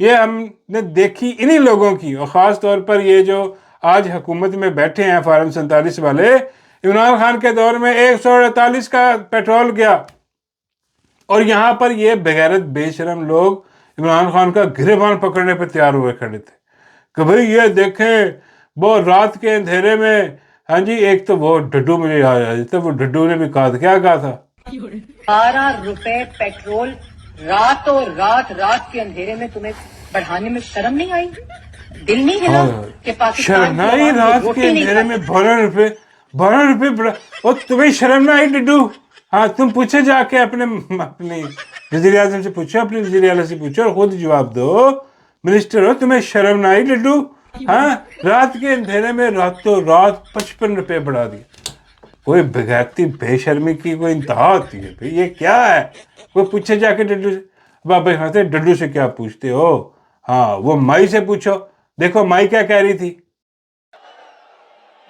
یہ ہم نے دیکھی انہی لوگوں کی، اور خاص طور پر یہ جو آج حکومت میں بیٹھے ہیں فارم 47 والے، عمران خان کے دور میں 148 کا پیٹرول گیا، اور یہاں پر یہ بغیرت بے شرم لوگ عمران خان کا گریبان پکڑنے پہ تیار ہوئے کھڑے تھے کہ بھئی یہ دیکھیں وہ رات کے اندھیرے میں، ہاں جی ایک تو وہ ڈڈو مجھے یاد آ جاتا، وہ ڈڈو نے بھی کہا تھا، کیا کہا تھا؟ 12 روپے پیٹرول رات کے اندھیرے میں تمہیں بڑھانے میں شرم نہیں آئی؟ دل نہیں ہلا کہ پاکستان شرم نہ آئی رات کے اندھیرے میں 12 روپے بڑا، اور تمہیں شرم نہ آئی ڈڈو؟ ہاں تم پوچھے جا کے اپنے وزیر اعظم سے پوچھو، اپنے وزیر اعلیٰ سے پوچھو اور خود جواب دو، منسٹر ہو، تمہیں شرم نہ آئی ڈڈو؟ ہاں رات کے اندھیرے میں راتوں رات 55 روپے بڑھا دیا۔ کوئی بغیرتی بے شرمی کی کوئی انتہا ہوتی ہے بھئی، یہ کیا ہے؟ کوئی پوچھے جا کے ڈڈو سے؟ بابا کہتے ہیں ڈڈو سے کیا پوچھتے ہو، ہاں وہ مائی سے پوچھو، دیکھو مائی کیا کہہ رہی تھی۔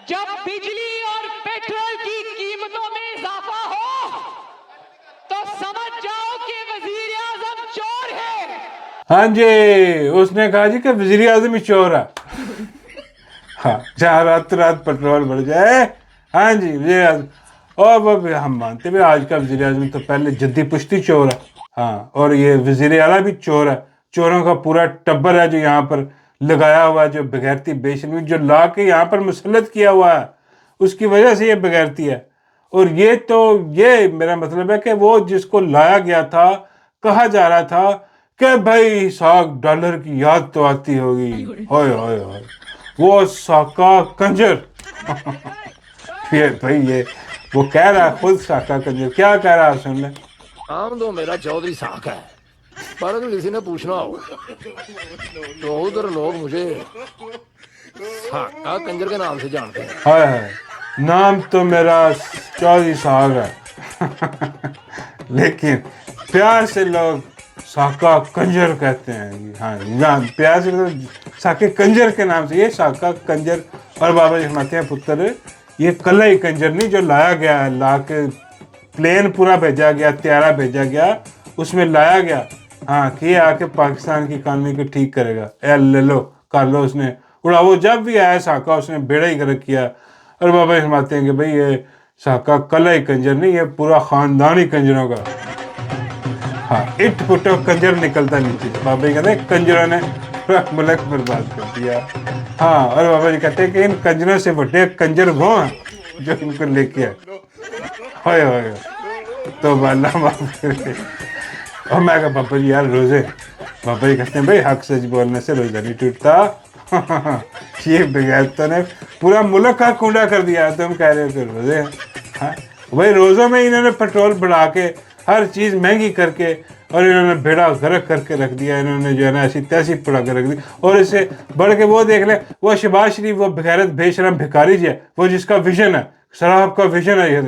جب بجلی اور پیٹرول کی قیمتوں میں اضافہ ہو تو سمجھ جاؤ کہ وزیر اعظم چور ہے۔ ہاں جی اس نے کہا جی کہ وزیر اعظم ہی چور ہے، ہاں جہاں رات رات پیٹرول بڑھ جائے، ہاں جی وزیر اعظم، اور وہ بھی ہم مانتے بھی آج کا وزیر اعظم تو پہلے جدی پشتی چور ہے، ہاں اور یہ وزیر اعلیٰ بھی چور ہے، چوروں کا پورا ٹبر ہے جو یہاں پر لگایا ہوا ہے، جو بغیرتی بے شرمی جو لا کے یہاں پر مسلط کیا ہوا ہے، اس کی وجہ سے یہ بغیرتی ہے۔ اور یہ تو یہ میرا مطلب ہے کہ وہ جس کو لایا گیا تھا، کہا جا رہا تھا کہ بھائی $100 کی یاد تو آتی ہوگی، ہوئے ہوئے ہوئے وہ ساکا کنجر یہ بھائی یہ وہ کہہ رہا ہے خود ساکا کنجر، کیا کہہ رہا ہے سن لیں۔ نام تو میرا چودھری ساکھ ہے، پر اگر کسی نے پوچھنا ہو تو ادھر لوگ مجھے ساکا کنجر کے نام سے جانتے ہیں۔ ہائے ہائے، نام تو میرا چودھری صاحب ہے لیکن پیار سے لوگ ساکا کنجر کہتے ہیں، ہاں پیار سے ساکے کنجر کے نام سے، یہ ساکا کنجر۔ اور بابا جی فرماتے ہیں پتر یہ کلئی کنجر نہیں جو لایا گیا ہے، لا کے پلین پورا بھیجا گیا، طیارہ بھیجا گیا، اس میں لایا گیا، ہاں کہ یہ آ کے پاکستان کی اکانومی کو ٹھیک کرے گا، اے لے لو کر لو، اس نے اڑا، وہ جب بھی آیا ساکا اس نے بیڑا ہی گرک کیا۔ اور بابا جی فرماتے ہیں کہ بھئی یہ ساکا کلئی کنجر نہیں، یہ پورا خاندانی کنجروں کا، ہاں اٹ پٹو کنجر نکلتا نیچے، بابا جی کہتے ہیں کنجروں نے پورا ملک برباد کر دیا، ہاں۔ اور بابا جی کہتے ہیں کہ ان کنجروں سے بڑے کنجر وہ ہیں جو ان کو لے کے آئے، ہوئے ہوئے تو اللہ معاف کرے۔ اور میں کہا بابا جی یار روزے، بابا جی کہتے ہیں بھائی حق سچ بولنے سے روزہ نہیں ٹوٹتا، یہ بغیرتوں نے پورا ملک کا کنڈا کر دیا ہے، تم کہہ رہے ہو کہ روزے ہیں، بھائی روزوں میں انہوں نے پیٹرول بڑھا کے ہر چیز مہنگی کر کے، اور انہوں نے بیڑا غرق کر کے رکھ دیا، انہوں نے جو ہے نا ایسی تیسی پڑا کے رکھ دی۔ اور اس سے بڑھ کے وہ دیکھ لیں، وہ شہباز شریف، وہ بغیرت بے شرم بھکاری جی ہے، وہ جس کا ویژن ہے، سراب کا ویژن ہے، یہ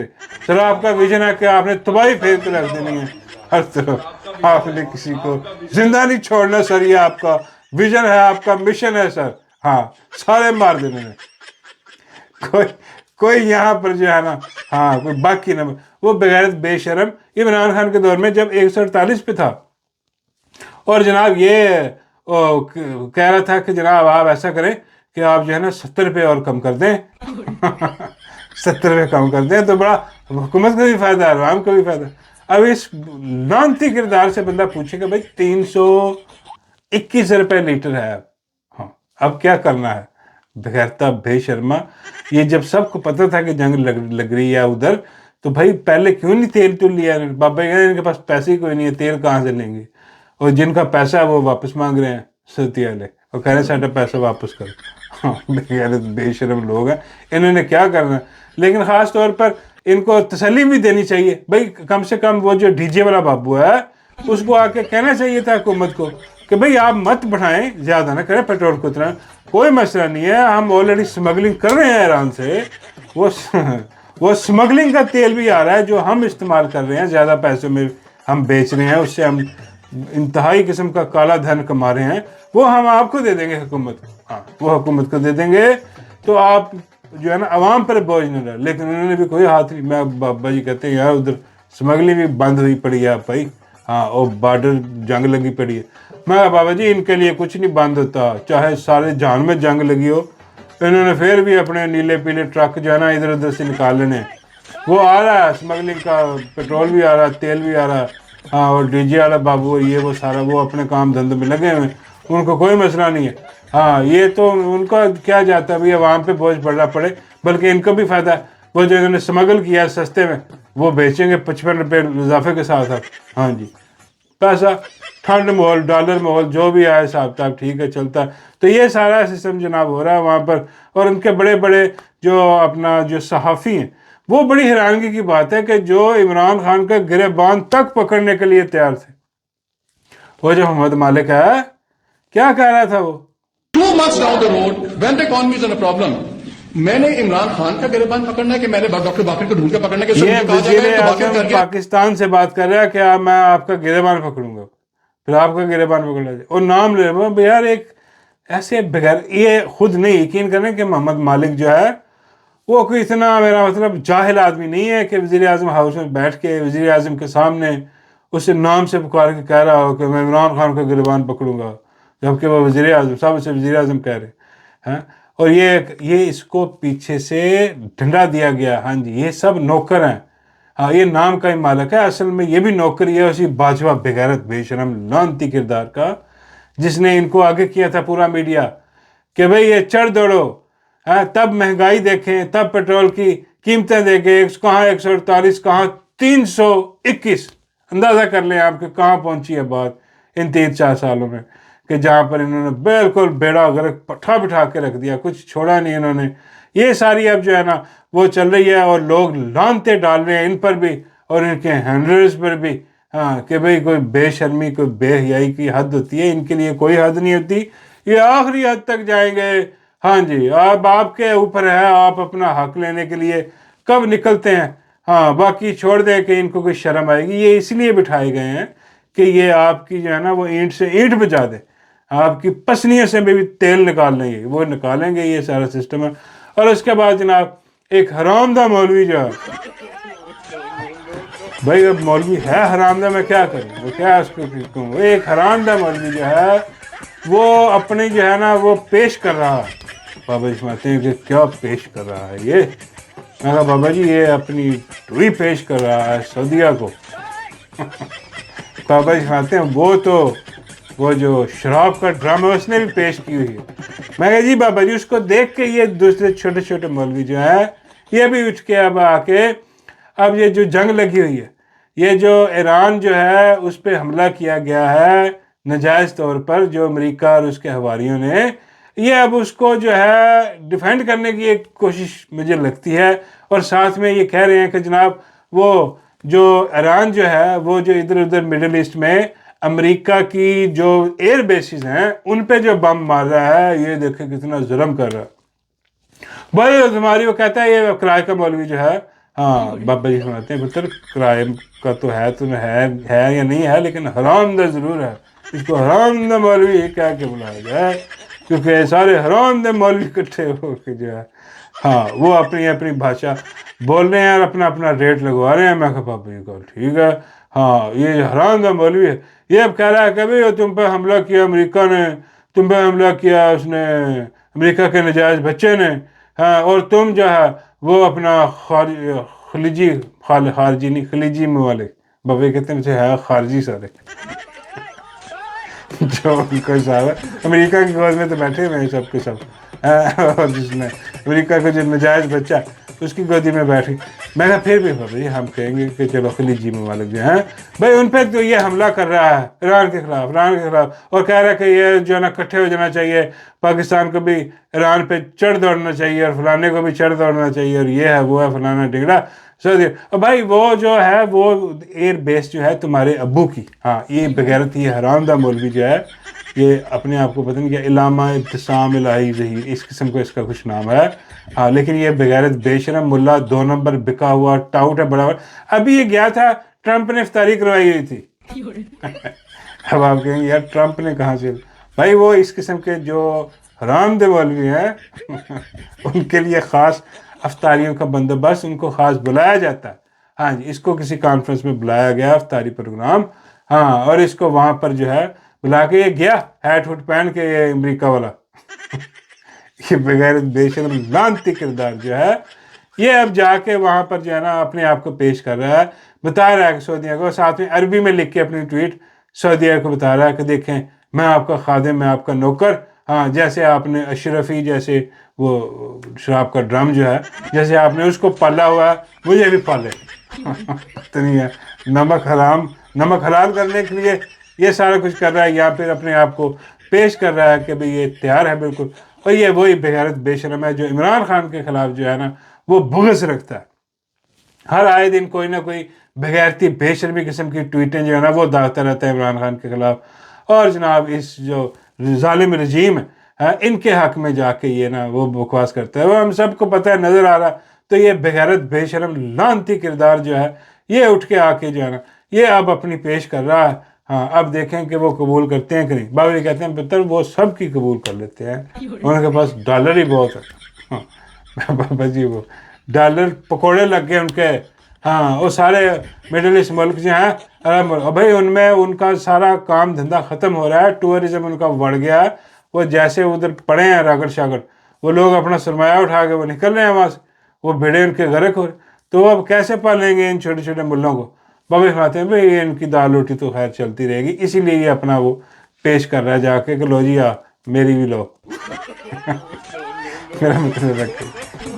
سراب کا ویژن ہے کہ آپ نے تباہی پھیر کے رکھ دینی ہے ہر طرف، آپ نے کسی کو زندہ نہیں چھوڑنا سر، یہ آپ کا ویژن ہے، آپ کا مشن ہے سر، ہاں سارے مار دینے میں، کوئی یہاں پر جو ہے نا ہاں کوئی باقی نہ، وہ بغیرت بے شرم عمران خان کے دور میں جب 148 پہ تھا، اور جناب یہ کہہ رہا تھا کہ جناب آپ ایسا کریں کہ آپ جو ہے نا 70 روپے اور کم کر دیں 70 روپے کم کر دیں تو بڑا حکومت کو بھی فائدہ ہے، عوام کو بھی فائدہ ہے۔ اب اس لانتی کردار سے بندہ پوچھے گا بھائی 321 روپے لیٹر ہے، ہاں اب کیا کرنا ہے؟ بغیرتا بے شرما، یہ جب سب کو پتہ تھا کہ جنگ لگ رہی ہے ادھر، تو بھائی پہلے کیوں نہیں تیل تول لیا؟ بابا کہتے ہیں ان کے پاس پیسے کوئی نہیں ہے، تیل کہاں سے لیں گے؟ اور جن کا پیسہ ہے وہ واپس مانگ رہے ہیں سعودی والے، اور کہہ رہے ہیں ساڈا پیسہ واپس کرو، ہاں بغیرت بے شرم لوگ ہیں، انہوں نے کیا کرنا ہے؟ لیکن خاص طور پر ان کو تسلی بھی دینی چاہیے، بھائی کم سے کم وہ جو ڈی جے والا بابو ہے اس کو آ کے کہنا چاہیے تھا حکومت کو کہ بھئی آپ مت بڑھائیں، زیادہ نہ کریں پیٹرول کو، اتنا کوئی مسئلہ نہیں ہے، ہم آلریڈی سمگلنگ کر رہے ہیں ایران سے، وہ سمگلنگ کا تیل بھی آ رہا ہے جو ہم استعمال کر رہے ہیں، زیادہ پیسوں میں ہم بیچ رہے ہیں، اس سے ہم انتہائی قسم کا کالا دھن کما رہے ہیں، وہ ہم آپ کو دے دیں گے، حکومت کو، ہاں وہ حکومت کو دے دیں گے، تو آپ جو ہے نا عوام پر بوجھ نہ رہا۔ لیکن انہوں نے بھی کوئی ہاتھ نہیں، میں بابا جی کہتے ہیں یار ادھر سمگلنگ بھی بند ہوئی پڑی ہے بھائی، ہاں وہ بارڈر جنگ لگی پڑی ہے. میں کہا بابا جی ان کے لیے کچھ نہیں بند ہوتا, چاہے سارے جہان میں جنگ لگی ہو, انہوں نے پھر بھی اپنے نیلے پیلے ٹرک جو ہے نا ادھر ادھر سے نکال لینے ہیں. وہ آ رہا ہے اسمگلنگ کا, پیٹرول بھی آ رہا ہے, تیل بھی آ رہا ہے, ہاں اور ڈی جے والا بابو یہ وہ سارا وہ اپنے کام دھندے میں لگے ہوئے, ان کو کوئی مسئلہ نہیں ہے. ہاں یہ تو ان کا کیا جاتا ہے بھائی عوام پہ بوجھ پڑنا پڑے, بلکہ ان کو بھی فائدہ ہے. وہ جو انہوں نے اسمگل کیا سستے میں وہ بیچیں گے 55 روپے اضافے کے ساتھ. ہاں جی پیسہ ٹھنڈ ماحول ڈالر ماحول جو بھی آئے حساب کتاب ٹھیک ہے چلتا ہے. تو یہ سارا سسٹم جناب ہو رہا ہے وہاں پر. اور ان کے بڑے بڑے جو اپنا جو صحافی ہیں وہ بڑی حیرانگی کی بات ہے کہ جو عمران خان کا گریبان تک پکڑنے کے لیے تیار تھے. وہ جو محمد مالک ہے کیا کہہ رہا تھا وہ 2 months down the road when the economy is in a problem, میں نے عمران خان کا گریبان پکڑنا ہے کہ میں نے ڈاکٹر باقر کو ڈھونڈ کے پکڑنا ہے کہ یہ وزیر اعظم پاکستان سے بات کر رہا ہے کہ میں آپ کا گریبان پکڑوں گا, پھر آپ کا گریبان پکڑ لیا اور نام لے رہا ہوں یار. ایک ایسے بغیر یہ خود نہیں یقین کریں کہ محمد مالک جو ہے وہ کوئی اتنا میرا مطلب جاہل آدمی نہیں ہے کہ وزیر اعظم ہاؤس میں بیٹھ کے وزیر اعظم کے سامنے اسے نام سے پکار کے کہہ رہا ہو کہ میں عمران خان کا گریبان پکڑوں گا, جبکہ وہ وزیر اعظم صاحب اسے وزیر اعظم کہہ رہے ہیں. اور یہ اس کو پیچھے سے ڈنڈا دیا گیا. ہاں جی یہ سب نوکر ہیں. ہاں یہ نام کا ہی مالک ہے, اصل میں یہ بھی نوکر ہے اسی باجوہ بغیرت بے شرم لعنتی کردار کا جس نے ان کو آگے کیا تھا پورا میڈیا کہ بھئی یہ چڑھ دوڑو, تب مہنگائی دیکھیں, تب پیٹرول کی قیمتیں دیکھیں, کہاں 148 کہاں 321. اندازہ کر لیں آپ کہ کہاں پہنچی ہے بات ان 3-4 سالوں میں, کہ جہاں پر انہوں نے بالکل بیڑا غرق پٹھا بٹھا کے رکھ دیا, کچھ چھوڑا نہیں انہوں نے. یہ ساری اب جو ہے نا وہ چل رہی ہے اور لوگ لعنتیں ڈال رہے ہیں ان پر بھی اور ان کے ہینڈلرز پر بھی. ہاں کہ بھئی کوئی بے شرمی کوئی بے حیائی کی حد ہوتی ہے, ان کے لیے کوئی حد نہیں ہوتی, یہ آخری حد تک جائیں گے. ہاں جی اب آپ کے اوپر ہے آپ اپنا حق لینے کے لیے کب نکلتے ہیں. ہاں باقی چھوڑ دیں کہ ان کو کوئی شرم آئے گی. یہ اس لیے بٹھائے گئے ہیں کہ یہ آپ کی جو ہے نا وہ اینٹ سے اینٹ بجا دیں, آپ کی پسلیوں سے بھی تیل نکال لیں گے, وہ نکالیں گے. یہ سارا سسٹم ہے. اور اس کے بعد جناب ایک حرام دہ مولوی جو ہے, بھائی اب مولوی ہے حرام دہ, میں کیا کروں, وہ کیا اس کو کہوں. ایک حرام دہ مولوی جو ہے وہ اپنی جو ہے نا وہ پیش کر رہا ہے. بابا جی سمجھتے ہیں کہ کیا پیش کر رہا ہے یہ. میں کہا بابا جی یہ اپنی ٹوئی پیش کر رہا ہے سعودیہ کو. بابا جی سمجھتے ہیں وہ تو وہ جو شراب کا ڈرامہ اس نے بھی پیش کی ہوئی ہے. میں کہا جی بابا جی اس کو دیکھ کے یہ دوسرے چھوٹے چھوٹے مولوی جو ہیں یہ بھی اٹھ کے اب آ کے اب یہ جو جنگ لگی ہوئی ہے, یہ جو ایران جو ہے اس پہ حملہ کیا گیا ہے ناجائز طور پر, جو امریکہ اور اس کے حواریوں نے, یہ اب اس کو جو ہے ڈیفینڈ کرنے کی ایک کوشش مجھے لگتی ہے. اور ساتھ میں یہ کہہ رہے ہیں کہ جناب وہ جو ایران جو ہے وہ جو ادھر ادھر مڈل ایسٹ میں امریکہ کی جو ایئر بیسز ہیں ان پہ جو بم مار رہا ہے, یہ دیکھیں کتنا ظلم کر رہا ہے. بھائی ہماری وہ کہتا ہے یہ کرائے کا مولوی جو ہے, ہاں بابا جی سناتے ہیں پتر کرائے کا تو ہے یا نہیں ہے, لیکن حرام دہ ضرور ہے. اس کو حرام دہ مولوی یہ کہہ کے بلایا جائے, کیونکہ سارے حرام دہ مولوی اکٹھے ہو کے جو ہے ہاں وہ اپنی اپنی بھاشا بول رہے ہیں اور اپنا اپنا ریٹ لگوا رہے ہیں. میں کہا بابا جی کو ٹھیک ہے, ہاں یہ حرام دہ مولوی ہے. یہ اب کہہ رہا ہے کہ بھئی تم پہ حملہ کیا امریکہ نے, تم پہ حملہ کیا اس نے امریکہ کے ناجائز بچے نے, ہاں اور تم جو ہے وہ اپنا خلیجی خارجی نہیں خلیجی ممالک, بابا کہتے ہیں مجھے ہے خارجی سارے جو ان کو صاحب ہے امریکہ کی گود میں تو بیٹھے ہوئے ہیں سب کے سب, اور جس نے امریکہ کا جو ناجائز بچہ اس کی گودی میں بیٹھی. میں کہا پھر بھی بابا جی ہم کہیں گے کہ چلو خلیجی ممالک جو ہیں بھائی ان پہ تو یہ حملہ کر رہا ہے ایران کے خلاف اور کہہ رہا ہے کہ یہ جو ہے نا اکٹھے ہو جانا چاہیے, پاکستان کو بھی ایران پہ چڑھ دوڑنا چاہیے اور فلانے کو بھی چڑھ دوڑنا چاہیے, اور یہ ہے وہ ہے فلانا ڈگڑا سعودی. اور بھائی وہ جو ہے وہ ایئر بیس جو ہے تمہارے ابو کی, ہاں یہ بغیرت یہ حرام دہ مولوی جو ہے یہ اپنے آپ کو پتہ نہیں کیا علامہ ابتسام الہی ظہیر اس قسم کو اس کا کچھ نام ہے, ہاں لیکن یہ بغیرت بے شرم ملا 2 نمبر بکا ہوا ٹاؤٹ ہے بڑا. ابھی یہ گیا تھا ٹرمپ نے افطاری کروائی ہوئی تھی. اب آپ کہیں گے یار ٹرمپ نے کہاں سے, بھائی وہ اس قسم کے جو حرام دہ مولوی ہیں ان کے لیے خاص افطاریوں کا بندوبست ان کو خاص بلایا جاتا ہے. ہاں جی اس کو کسی کانفرنس میں بلایا گیا افطاری پروگرام, ہاں اور اس کو وہاں پر جو ہے بلا کے یہ گیا ہیٹ ہوٹ پہن کے یہ امریکہ والا یہ بغیرت بے شرم لعنتی کردار جو ہے یہ اب جا کے وہاں پر جو ہے نا اپنے آپ کو پیش کر رہا ہے، بتا رہا ہے کہ سعودیہ کو، ساتھ میں عربی میں لکھ کے اپنی ٹویٹ سعودیہ کو بتا رہا ہے کہ دیکھیں میں آپ کا خادم، میں آپ کا نوکر، ہاں جیسے آپ نے اشرفی جیسے وہ شراب کا ڈرم جو ہے جیسے آپ نے اس کو پالا ہوا ہے مجھے بھی پالے پتہ نہیں ہے نمک حرام نمک حلال کرنے کے لیے یہ سارا کچھ کر رہا ہے، یا پھر اپنے آپ کو پیش کر رہا ہے کہ بھئی یہ تیار ہے بالکل. اور یہ وہی بغیرت بے شرم ہے جو عمران خان کے خلاف جو ہے نا وہ بغض رکھتا ہے، ہر آئے دن کوئی نہ کوئی بغیرتی بے شرمی قسم کی ٹویٹیں جو ہے نا وہ داغتا رہتا ہے عمران خان کے خلاف. اور جناب اس جو ظالم رجیم ہے ان کے حق میں جا کے یہ نا وہ بکواس کرتا ہے، وہ ہم سب کو پتہ ہے، نظر آ رہا. تو یہ بغیرت بے شرم لعنتی کردار جو ہے یہ اٹھ کے آ کے جو ہے نا یہ اب اپنی پیش کر رہا ہے. ہاں اب دیکھیں کہ وہ قبول کرتے ہیں کہ نہیں. بابا جی کہتے ہیں پتر وہ سب کی قبول کر لیتے ہیں، ان کے پاس ڈالر ہی بہت ہے. بابا جی وہ ڈالر پکوڑے لگ گئے ان کے، ہاں وہ سارے مڈل ایسٹ ملک جو ہیں بھائی ان میں ان کا سارا کام دھندا ختم ہو رہا ہے، ٹورزم ان کا بڑھ گیا ہے. وہ جیسے ادھر پڑے ہیں راگڑ شاگڑ، وہ لوگ اپنا سرمایہ اٹھا کے وہ نکل رہے ہیں وہاں سے، وہ بھیڑے ان کے غرق ہو رہے. تو وہ اب کیسے پالیں گے ان چھوٹے چھوٹے ملوں کو؟ بابا کھاتے ہیں بھائی ان کی دال روٹی تو خیر چلتی رہے گی، اسی لیے یہ اپنا وہ پیش کر رہا ہے جا کے کہ لو جی میری بھی لو میرا مطلب رکھے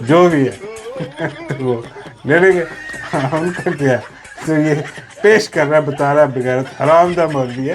جو بھی ہے تو وہ لے لیں گے، ان کا کیا ہے. تو یہ پیش کر رہا ہے، بتا رہا ہے بغیرت حرام دہ مولوی ہے.